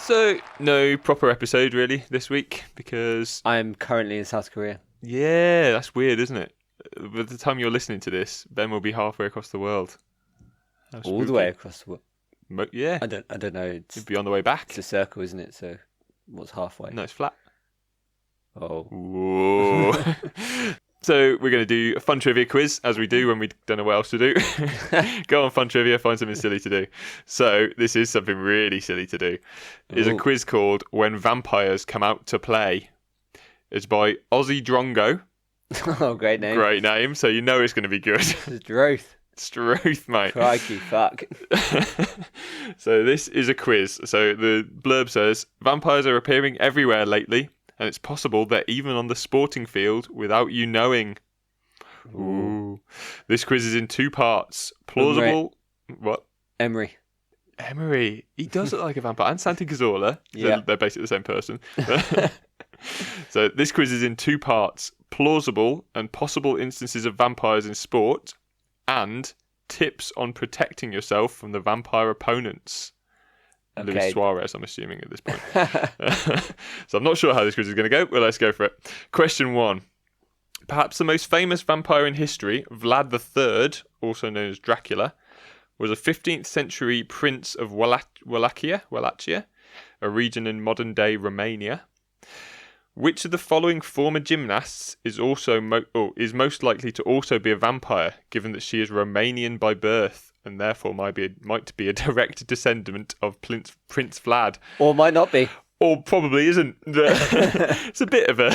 So, no proper episode really this week because... I'm currently in South Korea. Yeah, that's weird, isn't it? By the time you're listening to this, Ben will be halfway across the world. How All the spooky. way across the world. Yeah. I don't know. It'd be on the way back. It's a circle, isn't it? So what's halfway? No, it's flat. Oh. Whoa. So we're going to do a fun trivia quiz, as we do when we don't know what else to do. Go on Fun Trivia, find something silly to do. So this is something really silly to do. It's a quiz called When Vampires Come Out to Play. It's by Ozzy Drongo. Oh, great name. Great name, so you know it's going to be good. Droth. Struth, mate. Crikey, fuck. So this is a quiz. So the blurb says, vampires are appearing everywhere lately, and it's possible they're even on the sporting field without you knowing. Ooh. This quiz is in two parts. Plausible... What? Emery. Emery. He does look like a vampire. And Santi Cazorla. Yeah. They're basically the same person. So this quiz is in two parts. Plausible and possible instances of vampires in sport, and tips on protecting yourself from the vampire opponents. Okay. Luis Suarez, I'm assuming at this point. So I'm not sure how this quiz is going to go, but let's go for it. Question 1. Perhaps the most famous vampire in history, Vlad III, also known as Dracula, was a 15th century prince of Wallachia, a region in modern-day Romania. Which of the following former gymnasts is most likely to also be a vampire, given that she is Romanian by birth and therefore might be a direct descendant of Prince Vlad, Or might not be. or probably isn't? It's a bit of a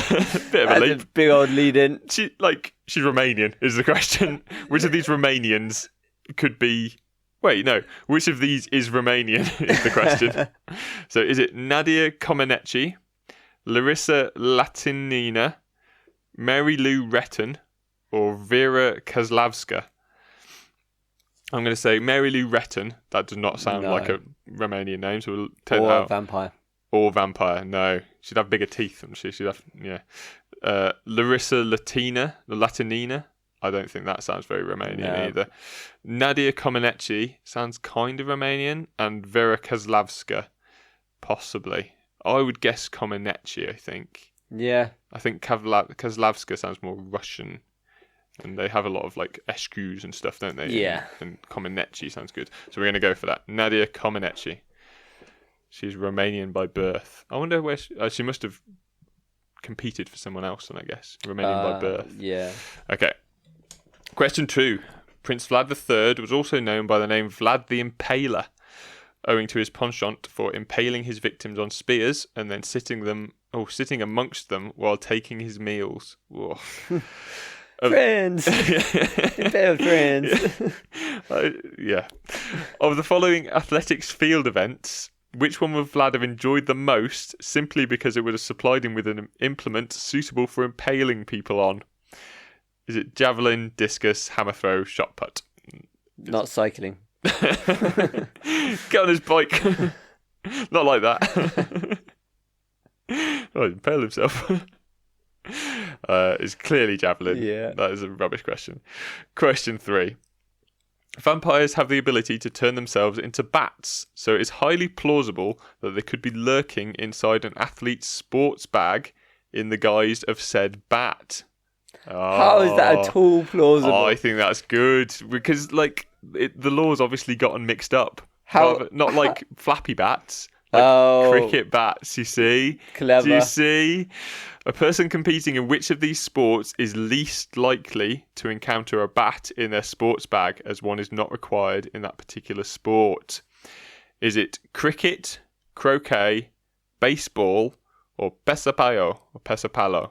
leap. A big old lead in. She's Romanian is the question. Which of these Romanians could be? Wait, no. Which of these is Romanian is the question. So is it Nadia Comaneci, Larissa Latinina, Mary Lou Retton, or Vera Kozlavska? I'm going to say Mary Lou Retton. That does not sound like a Romanian name, so we'll take that out. Or vampire. Or vampire, no. She'd have bigger teeth, wouldn't she? She'd have, yeah. Larissa Latinina. I don't think that sounds very Romanian either. Nadia Comaneci sounds kind of Romanian, and Vera Kozlavska, possibly. I would guess Comaneci, I think. Yeah. I think Kozlavska sounds more Russian. And they have a lot of like Eshkus and stuff, don't they? Yeah. And Comaneci sounds good. So we're going to go for that. Nadia Comaneci. She's Romanian by birth. I wonder where she must have competed for someone else, then I guess. Romanian by birth. Yeah. Okay. Question 2. Prince Vlad III was also known by the name Vlad the Impaler, owing to his penchant for impaling his victims on spears and then sitting amongst them while taking his meals. Friends! Impaled friends. Yeah. Of the following athletics field events, which one would Vlad have enjoyed the most simply because it would have supplied him with an implement suitable for impaling people on? Is it javelin, discus, hammer throw, shot put? Not cycling. Get on his bike. Not like that. Oh, impale himself. It's clearly javelin. Yeah. That is a rubbish question. Question 3. Vampires have the ability to turn themselves into bats, so it's highly plausible that they could be lurking inside an athlete's sports bag in the guise of said bat. How is that at all plausible? I think that's good because, like, the law's obviously gotten mixed up. How? Not like flappy bats, like cricket bats. You see? Clever. Do you see? A person competing in which of these sports is least likely to encounter a bat in their sports bag, as one is not required in that particular sport? Is it cricket, croquet, baseball, or pesapalo?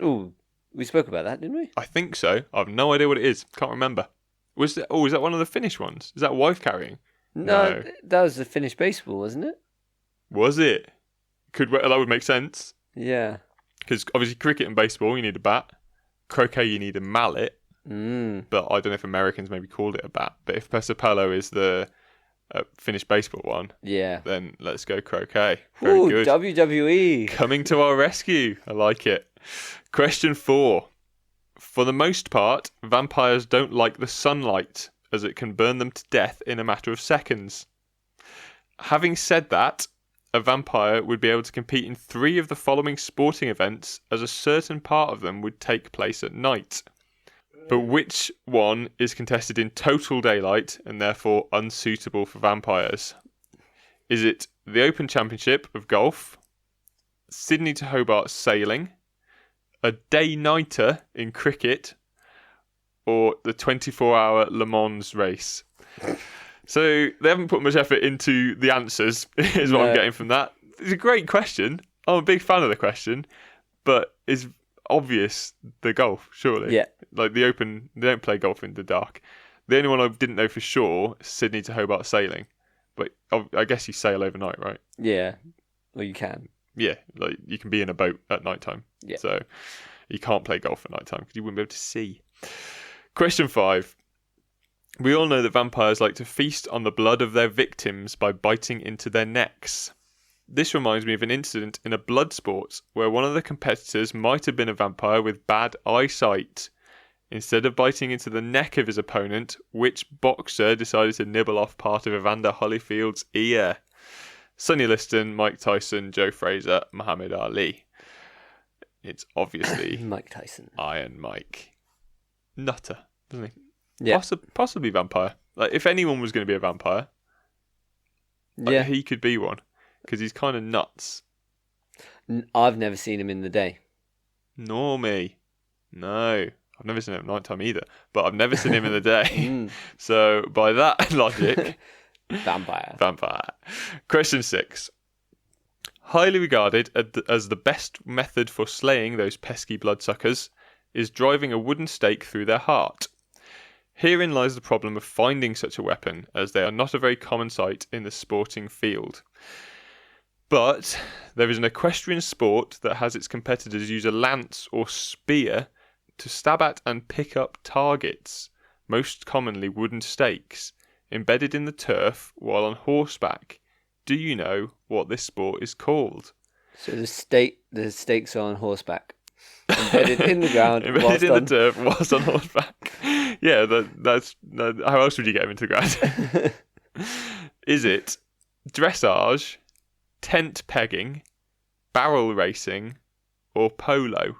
Ooh, we spoke about that, didn't we? I think so. I have no idea what it is. Can't remember. Is that one of the Finnish ones? Is that wife carrying? No, that was the Finnish baseball, wasn't it? Was it? That would make sense. Yeah. Because obviously cricket and baseball, you need a bat. Croquet, you need a mallet. But I don't know if Americans maybe called it a bat. But if Pesapalo is the Finnish baseball one, then let's go croquet. Very good. WWE. Coming to our rescue. I like it. Question 4. For the most part, vampires don't like the sunlight, as it can burn them to death in a matter of seconds. Having said that, a vampire would be able to compete in 3 of the following sporting events, as a certain part of them would take place at night. But which one is contested in total daylight and therefore unsuitable for vampires? Is it the Open Championship of golf, Sydney to Hobart sailing, a day-nighter in cricket, or the 24-hour Le Mans race? So they haven't put much effort into the answers, is what I'm getting from that. It's a great question. I'm a big fan of the question, but it's obvious the golf, surely. Yeah. Like the Open, they don't play golf in the dark. The only one I didn't know for sure is Sydney to Hobart sailing. But I guess you sail overnight, right? Yeah. Well, you can. Yeah, like you can be in a boat at night time. Yeah. So you can't play golf at night time because you wouldn't be able to see. Question 5. We all know that vampires like to feast on the blood of their victims by biting into their necks. This reminds me of an incident in a blood sport where one of the competitors might have been a vampire with bad eyesight. Instead of biting into the neck of his opponent, which boxer decided to nibble off part of Evander Holyfield's ear? Sonny Liston, Mike Tyson, Joe Fraser, Muhammad Ali. It's obviously Mike Tyson. Iron Mike. Nutter, doesn't he? Yeah. Possibly vampire. Like if anyone was going to be a vampire, Yeah. he could be one because he's kind of nuts. I've never seen him in the day. Nor me. No. I've never seen him at night time either, but I've never seen him in the day. So by that logic, Vampire. Question 6. Highly regarded as the best method for slaying those pesky bloodsuckers is driving a wooden stake through their heart. Herein lies the problem of finding such a weapon, as they are not a very common sight in the sporting field. But there is an equestrian sport that has its competitors use a lance or spear to stab at and pick up targets, most commonly wooden stakes, embedded in the turf while on horseback. Do you know what this sport is called? So the stakes are on horseback, embedded in the ground, the turf whilst on horseback. Yeah, that's how else would you get him into the ground? Is it dressage, tent pegging, barrel racing, or polo?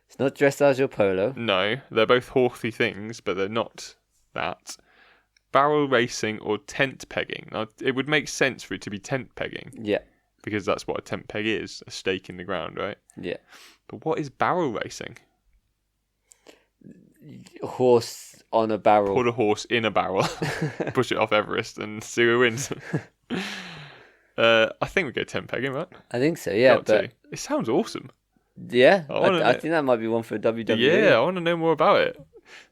It's not dressage or polo. No, they're both horsey things, but they're not that. Barrel racing or tent pegging. Now, it would make sense for it to be tent pegging. Yeah. Because that's what a tent peg is, a stake in the ground, right? Yeah. But what is barrel racing? Horse on a barrel. Put a horse in a barrel, push it off Everest, and see who wins. I think we go tent pegging, right? I think so, yeah. But it sounds awesome. Yeah, I think that might be one for WWE. Yeah, I want to know more about it.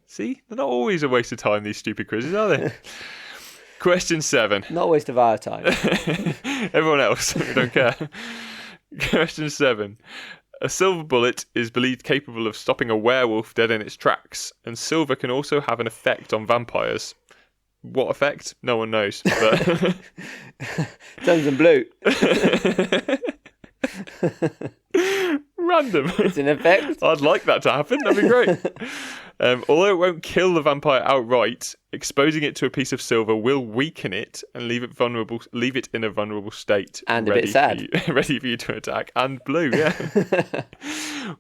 See, they're not always a waste of time, these stupid quizzes, are they? Question 7. Not a waste of our time. Everyone else, we don't care. Question 7. A silver bullet is believed capable of stopping a werewolf dead in its tracks, and silver can also have an effect on vampires. What effect? No one knows. But Turns them blue. Random. It's an effect. I'd like that to happen. That'd be great. Although it won't kill the vampire outright, exposing it to a piece of silver will weaken it and leave it in a vulnerable state. And a bit sad. Ready for you to attack. And blue, yeah.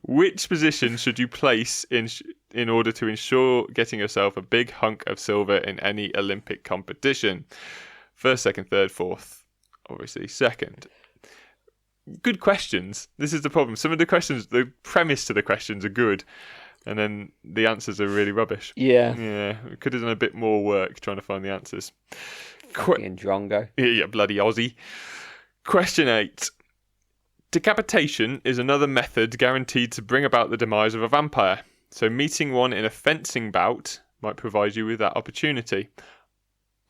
Which position should you place in order to ensure getting yourself a big hunk of silver in any Olympic competition? First, second, third, fourth. Obviously, second. Good questions. This is the problem. Some of the questions, the premise to the questions are good, and then the answers are really rubbish. Yeah. Yeah. We could have done a bit more work trying to find the answers. Fucking Drongo. Yeah, bloody Aussie. Question 8. Decapitation is another method guaranteed to bring about the demise of a vampire. So meeting one in a fencing bout might provide you with that opportunity.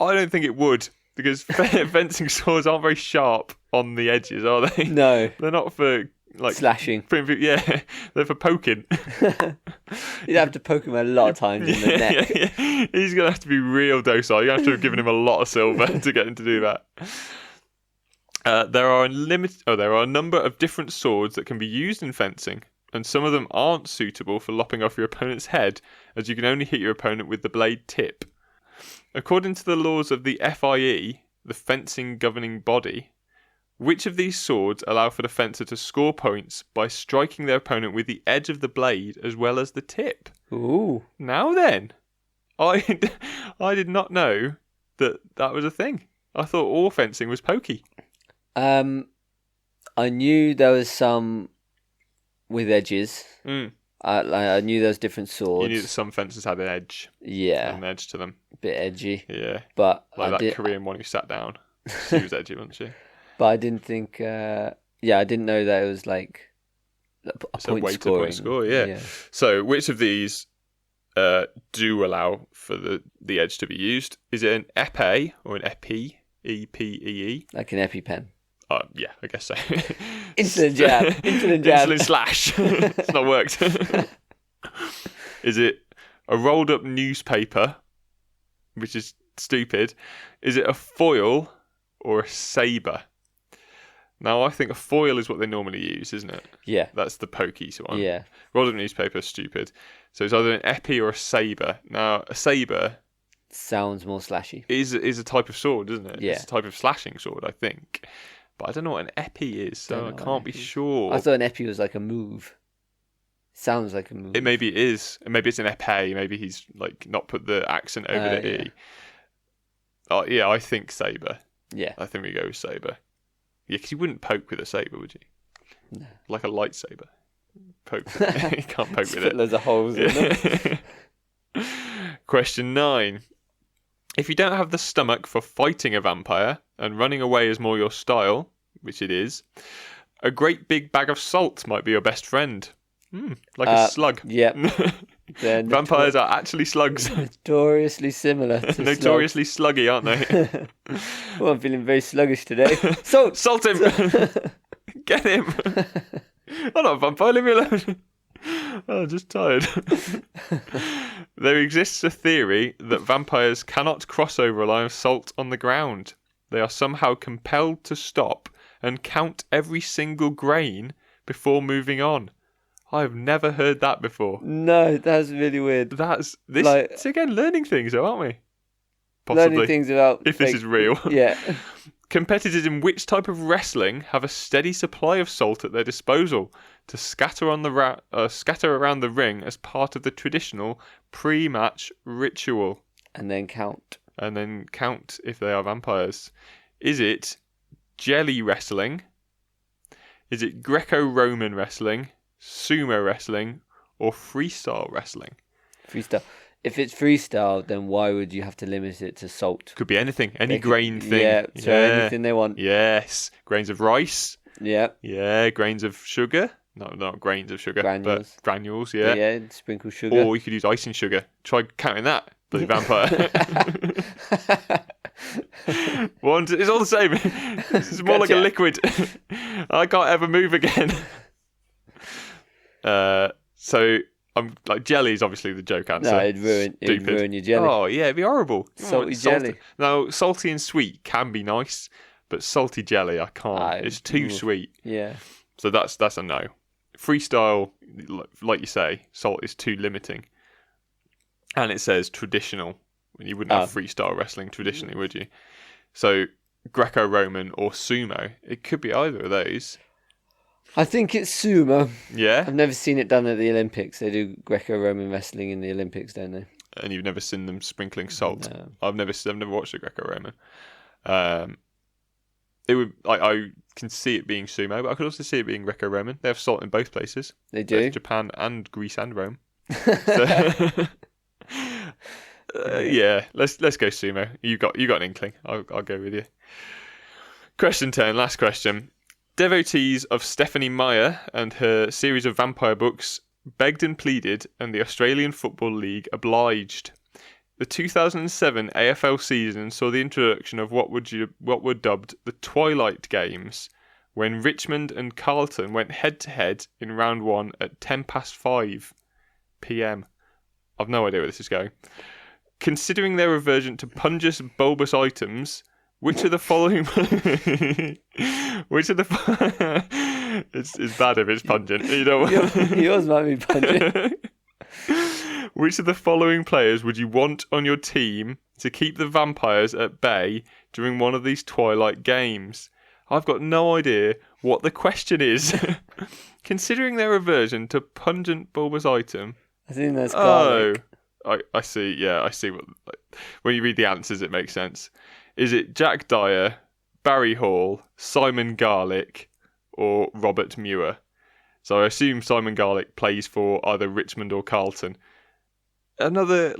I don't think it would. Because fencing swords aren't very sharp on the edges, are they? No. They're not for, like... slashing. Yeah, they're for poking. You'd have to poke him a lot of times in the neck. Yeah. He's going to have to be real docile. You have to have given him a lot of silver to get him to do that. There are a number of different swords that can be used in fencing, and some of them aren't suitable for lopping off your opponent's head, as you can only hit your opponent with the blade tip. According to the laws of the FIE, the fencing governing body. Which of these swords allow for the fencer to score points by striking their opponent with the edge of the blade as well as the tip? Ooh. Now then, I did not know that was a thing. I thought all fencing was pokey. I knew there was some with edges. I knew there was different swords. You knew that some fences had an edge. Yeah. An edge to them. A bit edgy. Yeah. But Like that Korean one who sat down. She was edgy, wasn't she? But I didn't think. I didn't know that it was like a So point way scoring. to point score, yeah. So which of these do allow for the edge to be used? Is it an epee or an epi? E-P-E-E? Like an EpiPen. Yeah, I guess so. Insulin jab. Insulin jab. Insulin slash. It's not worked. Is it a rolled up newspaper, which is stupid? Is it a foil or a sabre? Now, I think a foil is what they normally use, isn't it? Yeah. That's the pokey one. Yeah. Rolled up newspaper is stupid. So it's either an epi or a sabre. Now, a sabre Sounds more slashy. is a type of sword, isn't it? Yeah. It's a type of slashing sword, I think. But I don't know what an epi is, so Don't I know what can't an be epi is. sure. I thought an epi was like a move. Sounds like a move. Maybe it is. Maybe it's an epee. Maybe he's like not put the accent over the yeah. E. Oh, yeah, I think sabre. Yeah. I think we go with sabre. Yeah, because you wouldn't poke with a sabre, would you? No. Like a lightsaber. Poke with it. You can't poke with it. Loads of holes in it. Question 9. If you don't have the stomach for fighting a vampire and running away is more your style, which it is, a great big bag of salt might be your best friend. Like a slug. Yep. Vampires are actually slugs. Notoriously similar to Notoriously sluggy, aren't they? slugs. Well, I'm feeling very sluggish today. Salt! Salt him! Get him! I'm not a vampire, leave me alone. I'm just tired. There exists a theory that vampires cannot cross over a line of salt on the ground. They are somehow compelled to stop and count every single grain before moving on. I've never heard that before. No, that's really weird. That's this. Like- It's again learning things, though, aren't we? Possibly. Learning things about If this is real. Yeah. Competitors in which type of wrestling have a steady supply of salt at their disposal to scatter on scatter around the ring as part of the traditional pre-match ritual, And then count. and then count if they are vampires? Is it jelly wrestling? Is it Greco-Roman wrestling, sumo wrestling, or freestyle wrestling? Freestyle. If it's freestyle, then why would you have to limit it to salt? Could be anything, any They could- grain thing. Yeah, so anything they want. Yes, grains of rice. Yeah. Yeah, grains of sugar. No, not grains of sugar, Granules. but granules. Yeah. Yeah. Sprinkle sugar. Or you could use icing sugar. Try counting that, bloody vampire. One, it's all the same. It's more like a Gotcha. liquid. I can't ever move again. So I'm like jelly is obviously the joke answer. No, it'd ruin your jelly. Oh yeah, it'd be horrible. Salty Salty- jelly. No, salty and sweet can be nice, but salty jelly I can't. Ah, It's too sweet. Yeah. So that's a no. Freestyle, like you say, salt is too limiting. And it says traditional. You wouldn't have freestyle wrestling traditionally, would you? So Greco-Roman or sumo, it could be either of those. I think it's sumo. Yeah? I've never seen it done at the Olympics. They do Greco-Roman wrestling in the Olympics, don't they? And you've never seen them sprinkling salt. No. I've never watched the Greco-Roman. It would. I can see it being sumo, but I could also see it being Greco-Roman. They have salt in both places. They do. Both Japan and Greece and Rome. So, yeah, let's go sumo. You got an inkling. I'll go with you. Question 10, last question. Devotees of Stephanie Meyer and her series of vampire books begged and pleaded, and the Australian Football League obliged. The 2007 AFL season saw the introduction of what were dubbed the Twilight Games, when Richmond and Carlton went head-to-head in round 1 at 5 p.m. I've no idea where this is going. Considering their aversion to pungent, bulbous items, which of the following... it's bad if it's pungent. You know what? Yours might be pungent. Which of the following players would you want on your team to keep the vampires at bay during one of these Twilight games. I've got no idea what the question is. Considering their aversion to pungent bulbous item. I think that's garlic. I see. Yeah, I see. When you read the answers, it makes sense. Is it Jack Dyer, Barry Hall, Simon Garlick, or Robert Muir? So I assume Simon Garlick plays for either Richmond or Carlton. Another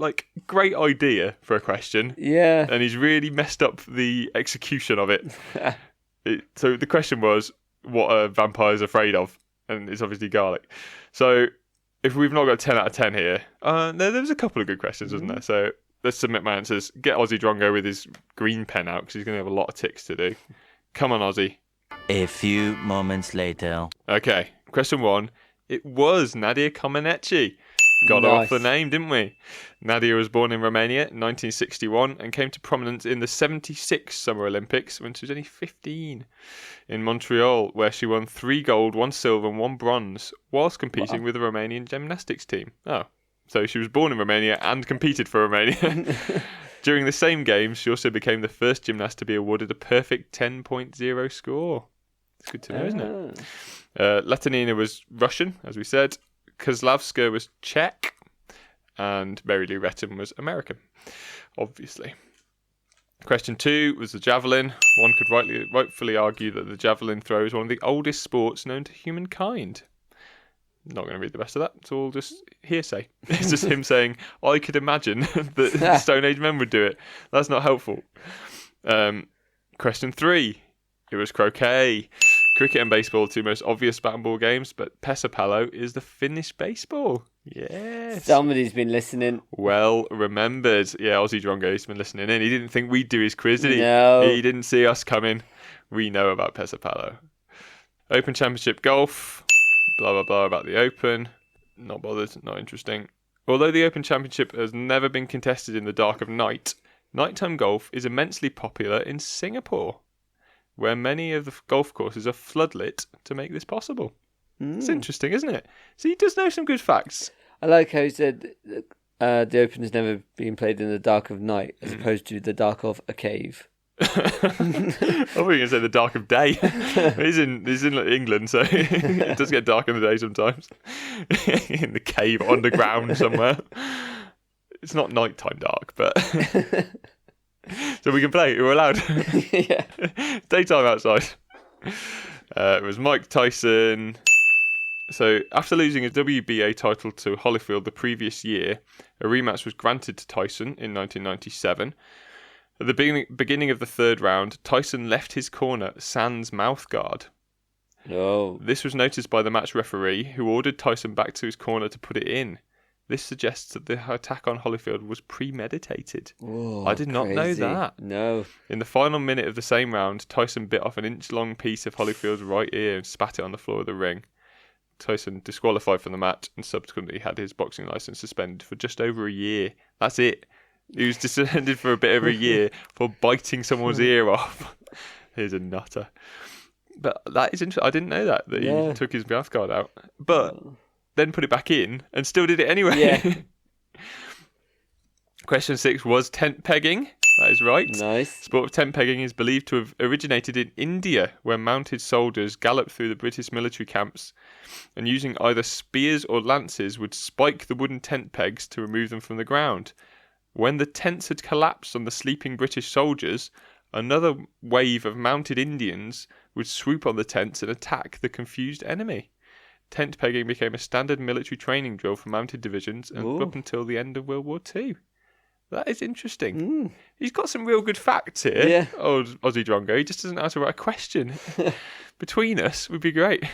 great idea for a question. Yeah. And he's really messed up the execution of it. So the question was, what are vampires afraid of? And it's obviously garlic. So if we've not got 10 out of 10 here, there was a couple of good questions, wasn't there? So let's submit my answers. Get Ozzy Drongo with his green pen out because he's going to have a lot of ticks to do. Come on, Ozzy. A few moments later. Okay, question 1. It was Nadia Comaneci. Got her off the name, didn't we? Nadia was born in Romania in 1961 and came to prominence in the 76 Summer Olympics when she was only 15 in Montreal, where she won 3 gold, 1 silver and 1 bronze whilst competing with the Romanian gymnastics team. Oh, so she was born in Romania and competed for Romania. During the same games, she also became the first gymnast to be awarded a perfect 10.0 score. It's good to know, isn't it? Latinina was Russian, as we said. Kozlavska was Czech, and Mary Lou Retton was American, obviously. Question 2 was the javelin. One could rightfully argue that the javelin throw is one of the oldest sports known to humankind. Not going to read the rest of that. It's all just hearsay. It's just him saying, I could imagine that Stone Age men would do it. That's not helpful. Question 3. It was croquet. Cricket and baseball, 2 most obvious bat and ball games, but Pesäpallo is the Finnish baseball. Yes. Somebody's been listening. Well remembered. Yeah, Ozzy Drongo's been listening in. He didn't think we'd do his quiz, did he? No. He didn't see us coming. We know about Pesäpallo. Open Championship Golf. Blah, blah, blah about the Open. Not bothered. Not interesting. Although the Open Championship has never been contested in the dark of night, nighttime golf is immensely popular in Singapore, where many of the golf courses are floodlit to make this possible. It's interesting, isn't it? So he does know some good facts. I like how he said the Open has never been played in the dark of night, as opposed to the dark of a cave. I thought you were going to say the dark of day. He's in England, so it does get dark in the day sometimes. In the cave underground somewhere. It's not nighttime dark, but... So we can play. We're allowed. Yeah. Daytime outside. It was Mike Tyson. So after losing a WBA title to Holyfield the previous year, a rematch was granted to Tyson in 1997. At the beginning of the 3rd round, Tyson left his corner sans mouthguard. Oh. This was noticed by the match referee, who ordered Tyson back to his corner to put it in. This suggests that the attack on Holyfield was premeditated. Whoa, I did not know that. No. In the final minute of the same round, Tyson bit off an inch-long piece of Holyfield's right ear and spat it on the floor of the ring. Tyson disqualified from the match and subsequently had his boxing licence suspended for just over a year. That's it. He was suspended for a bit over a year for biting someone's ear off. He's a nutter. But that is interesting. I didn't know that he took his mouth guard out. But... then put it back in and still did it anyway. Yeah. Question 6 was tent pegging. That is right. Nice. Sport of tent pegging is believed to have originated in India, where mounted soldiers galloped through the British military camps and using either spears or lances would spike the wooden tent pegs to remove them from the ground. When the tents had collapsed on the sleeping British soldiers, another wave of mounted Indians would swoop on the tents and attack the confused enemy. Tent pegging became a standard military training drill for mounted divisions and up until the end of World War II. That is interesting. He's got some real good facts here. Yeah. Oh, Ozzy Drongo. He just doesn't know how to write a question. Between us would be great.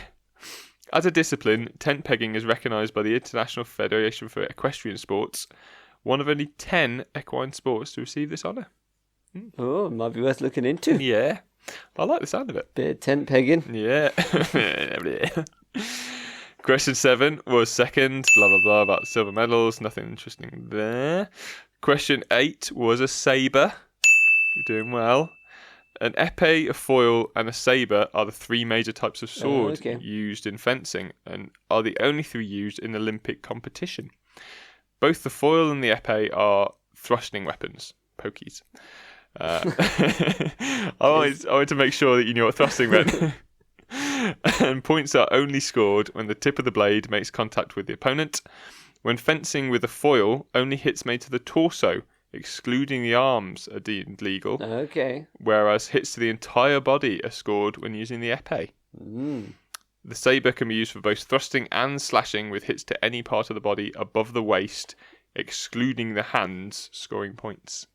As a discipline, tent pegging is recognised by the International Federation for Equestrian Sports, one of only 10 equine sports to receive this honour. Oh, it might be worth looking into. Yeah. I like the sound of it. Bit of tent pegging. Yeah. Question 7 was second, blah, blah, blah, about silver medals. Nothing interesting there. Question 8 was a sabre. You're doing well. An épée, a foil, and a sabre are the 3 major types of sword used in fencing and are the only 3 used in Olympic competition. Both the foil and the épée are thrusting weapons, pokies. I wanted to make sure that you knew what thrusting meant. And points are only scored when the tip of the blade makes contact with the opponent. When fencing with a foil, only hits made to the torso, excluding the arms, are deemed legal. Okay. Whereas hits to the entire body are scored when using the épée. The sabre can be used for both thrusting and slashing, with hits to any part of the body above the waist, excluding the hands, scoring points.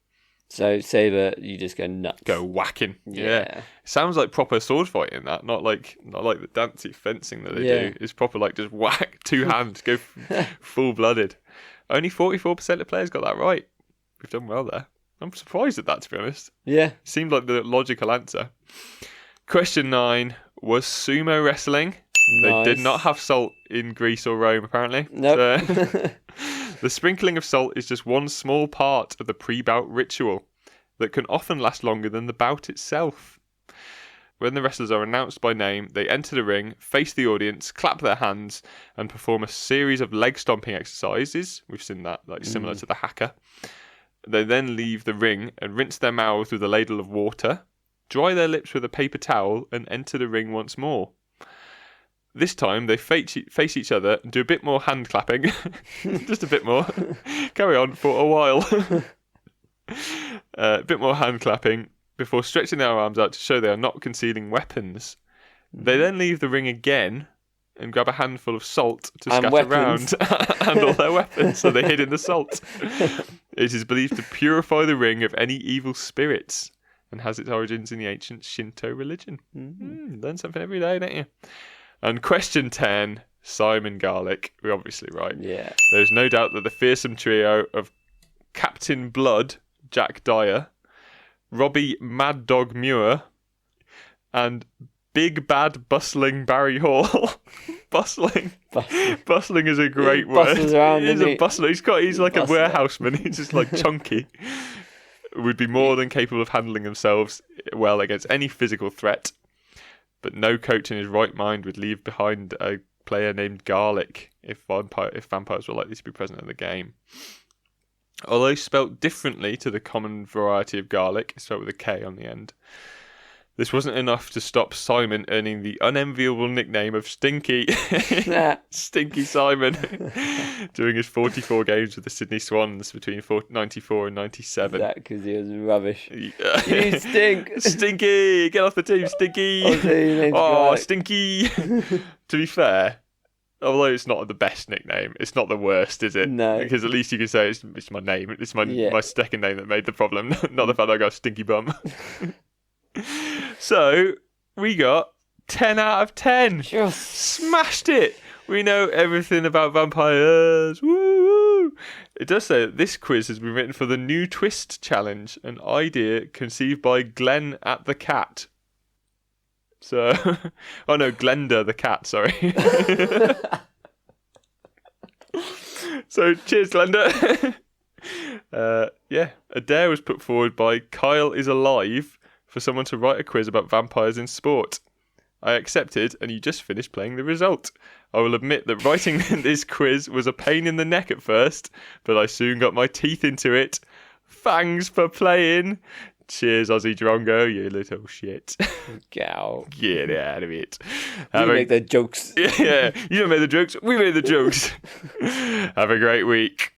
So saber, you just go nuts. Go whacking. Yeah. Sounds like proper sword fighting, that. Not like the dancey fencing that they do. It's proper like just whack, two hands, go full blooded. Only 44% of players got that right. We've done well there. I'm surprised at that, to be honest. Yeah. Seemed like the logical answer. Question 9. Was sumo wrestling? They did not have salt in Greece or Rome, apparently. Nope. So, the sprinkling of salt is just one small part of the pre-bout ritual that can often last longer than the bout itself. When the wrestlers are announced by name, they enter the ring, face the audience, clap their hands, and perform a series of leg stomping exercises. We've seen that, similar to the haka. They then leave the ring and rinse their mouths with a ladle of water, dry their lips with a paper towel, and enter the ring once more. This time, they face each other and do a bit more hand clapping. Just a bit more. Carry on for a while. A bit more hand clapping before stretching their arms out to show they are not concealing weapons. They then leave the ring again and grab a handful of salt to scatter around and all their weapons, so they hid in the salt. It is believed to purify the ring of any evil spirits and has its origins in the ancient Shinto religion. Learn something every day, don't you? And question 10, Simon Garlick. We're obviously right. Yeah. There's no doubt that the fearsome trio of Captain Blood, Jack Dyer, Robbie Mad Dog Muir, and Big Bad Bustling Barry Hall. Bustling is a great word. Bustles around, He's isn't a he? bustler. He's like a warehouseman. He's just like chunky. Would be more than capable of handling themselves well against any physical threat. But no coach in his right mind would leave behind a player named Garlic if vampires were likely to be present in the game. Although spelt differently to the common variety of garlic, it's spelled with a K on the end. This wasn't enough to stop Simon earning the unenviable nickname of Stinky. Stinky Simon. During his 44 games with the Sydney Swans between 94 and 97. That because he was rubbish. Yeah. You stink. Stinky! Get off the team, Stinky! Stinky! To be fair, although it's not the best nickname, it's not the worst, is it? No. Because at least you can say it's my name. It's my second name that made the problem, not the fact that I got Stinky Bum. So, we got 10 out of 10. Yes. Smashed it. We know everything about vampires. Woo! It does say that this quiz has been written for the New Twist Challenge, an idea conceived by Glenn at the Cat. So, oh no, Glenda the Cat, sorry. So, cheers, Glenda. A dare was put forward by Kyle is Alive for someone to write a quiz about vampires in sport. I accepted, and you just finished playing the result. I will admit that writing this quiz was a pain in the neck at first, but I soon got my teeth into it. Thanks for playing. Cheers, Aussie Drongo, you little shit. Gow. Get out of it. You make the jokes. Yeah, you don't make the jokes, we made the jokes. Have a great week.